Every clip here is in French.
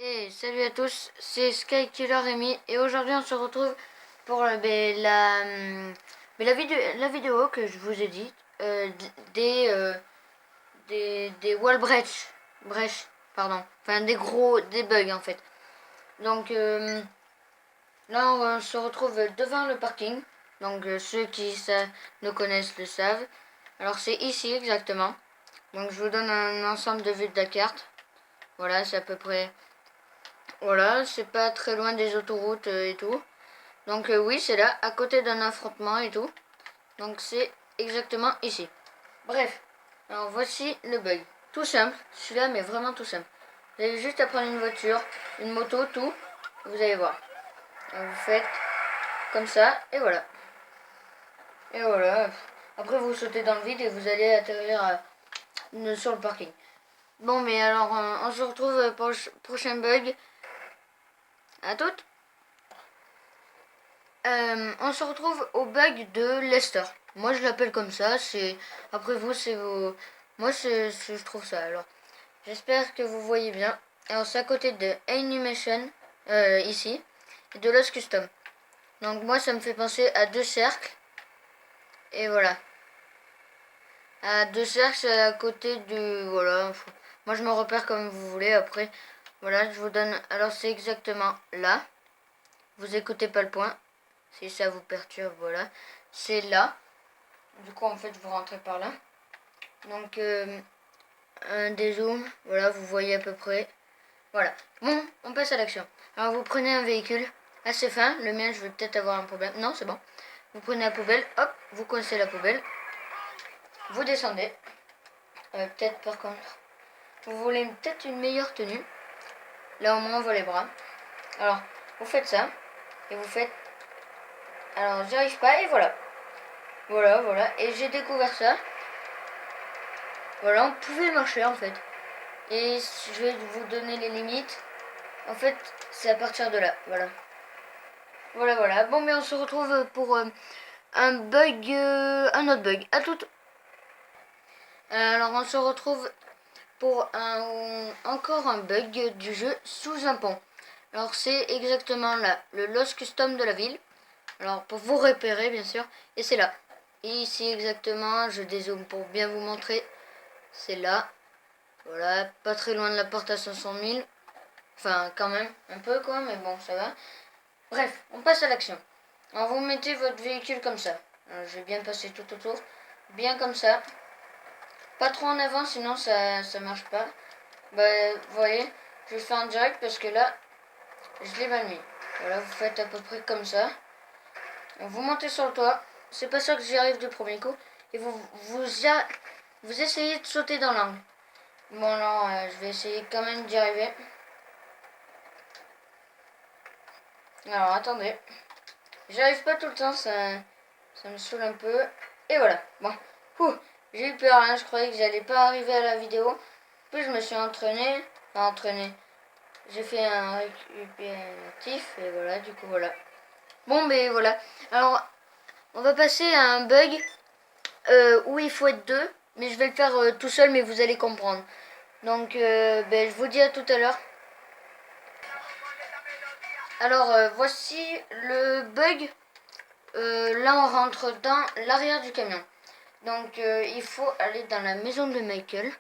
Et salut à tous, c'est Skykiller Rémi et aujourd'hui on se retrouve pour la vidéo que je vous ai dit des wall breach, pardon, enfin des bugs en fait. Donc là on se retrouve devant le parking, donc ceux qui le connaissent le savent. Alors c'est ici exactement, donc je vous donne un ensemble de vues de la carte. Voilà, c'est à peu près. Voilà, c'est pas très loin des autoroutes et tout. Donc oui, c'est là, à côté d'un affrontement et tout. Donc c'est exactement ici. Bref, alors voici le bug. Tout simple, celui-là mais vraiment tout simple. Vous avez juste à prendre une voiture, une moto, tout. Vous allez voir. Alors, vous faites comme ça et voilà. Et voilà. Après vous sautez dans le vide et vous allez atterrir sur le parking. Bon mais alors on se retrouve pour le prochain bug. À toutes. On se retrouve au bug de Lester. Moi je l'appelle comme ça, c'est. Après vous, c'est vos. Moi je trouve ça alors. J'espère que vous voyez bien. Alors c'est à côté de Animation, ici, et de Lost Custom. Donc moi ça me fait penser à deux cercles. Et voilà. À deux cercles, c'est à côté du. Voilà. Moi je me repère comme vous voulez. Après, voilà, je vous donne. Alors c'est exactement là. Vous écoutez pas le point. Si ça vous perturbe, voilà. C'est là. Du coup, en fait, vous rentrez par là. Donc, un dézoom. Voilà, vous voyez à peu près. Voilà. Bon, on passe à l'action. Alors, vous prenez un véhicule assez fin. Le mien, je vais peut-être avoir un problème. Non, c'est bon. Vous prenez la poubelle. Hop, vous coincez la poubelle. Vous descendez. Peut-être, par contre, vous voulez peut-être une meilleure tenue. Là, au moins, on voit les bras. Alors, vous faites ça. Et vous faites. Alors, j'y arrive pas. Et voilà. Voilà. Et j'ai découvert ça. Voilà, on pouvait marcher en fait. Et je vais vous donner les limites. En fait, c'est à partir de là. Voilà. Bon, mais on se retrouve pour un autre bug. À tout. Alors, on se retrouve pour encore un bug du jeu sous un pont. Alors, c'est exactement là, le Lost Custom de la ville. Alors, pour vous repérer, bien sûr. Et c'est là. Et ici, exactement, je dézoome pour bien vous montrer. C'est là. Voilà, pas très loin de la porte à 500 000. Enfin, quand même, un peu quoi, mais bon, ça va. Bref, on passe à l'action. Alors, vous mettez votre véhicule comme ça. Alors, je vais bien passer tout autour. Bien comme ça. Pas trop en avant, sinon ça marche pas. Bah, vous voyez, je fais en direct parce que là, je l'ai mal mis. Voilà, vous faites à peu près comme ça. Vous montez sur le toit. C'est pas sûr que j'y arrive du premier coup. Et vous essayez de sauter dans l'angle. Bon, non, je vais essayer quand même d'y arriver. Alors, attendez. J'arrive pas tout le temps, ça me saoule un peu. Et voilà. Bon. J'ai eu peur, hein. Je croyais que j'allais pas arriver à la vidéo. Puis je me suis entraîné. Enfin, entraîné. J'ai fait un récupératif. Et voilà, du coup, voilà. Bon, ben voilà. Alors, on va passer à un bug où il faut être deux. Mais je vais le faire tout seul, mais vous allez comprendre. Donc, ben, je vous dis à tout à l'heure. Alors, voici le bug. Là, on rentre dans l'arrière du camion. Donc, il faut aller dans la maison de Michael.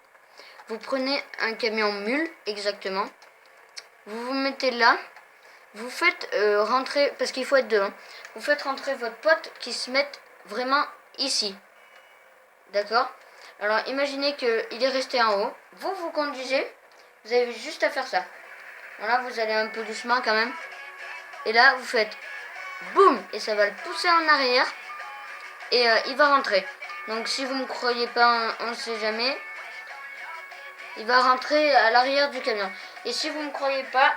Vous prenez un camion mule, exactement. Vous vous mettez là. Vous faites rentrer, parce qu'il faut être deux, hein. Vous faites rentrer votre pote qui se mette vraiment ici. D'accord? Alors, imaginez qu'il est resté en haut. Vous conduisez. Vous avez juste à faire ça. Voilà, vous allez un peu doucement quand même. Et là, vous faites boum, et ça va le pousser en arrière. Et il va rentrer. Donc si vous ne me croyez pas, on ne sait jamais. Il va rentrer à l'arrière du camion. Et si vous ne me croyez pas,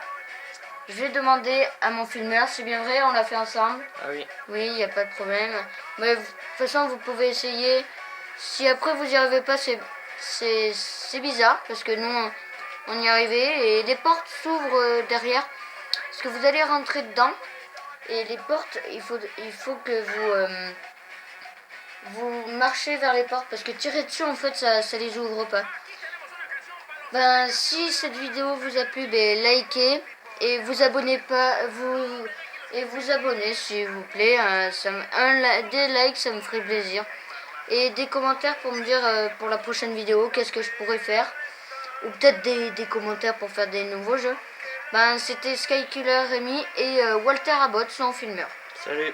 je vais demander à mon filmeur. C'est bien vrai, on l'a fait ensemble. Ah oui. Oui, il n'y a pas de problème. Mais de toute façon, vous pouvez essayer. Si après vous n'y arrivez pas, c'est bizarre. Parce que nous, on y est arrivé. Et les portes s'ouvrent derrière. Parce que vous allez rentrer dedans. Et les portes, il faut que vous marchez vers les portes parce que tirer dessus en fait ça les ouvre pas. Ben, si cette vidéo vous a plu, ben, likez et vous abonnez pas, vous abonnez s'il vous plaît. Des likes, ça me ferait plaisir. Et des commentaires pour me dire pour la prochaine vidéo qu'est-ce que je pourrais faire. Ou peut-être des commentaires pour faire des nouveaux jeux. Ben, c'était Skykiller Rémi et Walter Abbott, son filmeur. Salut.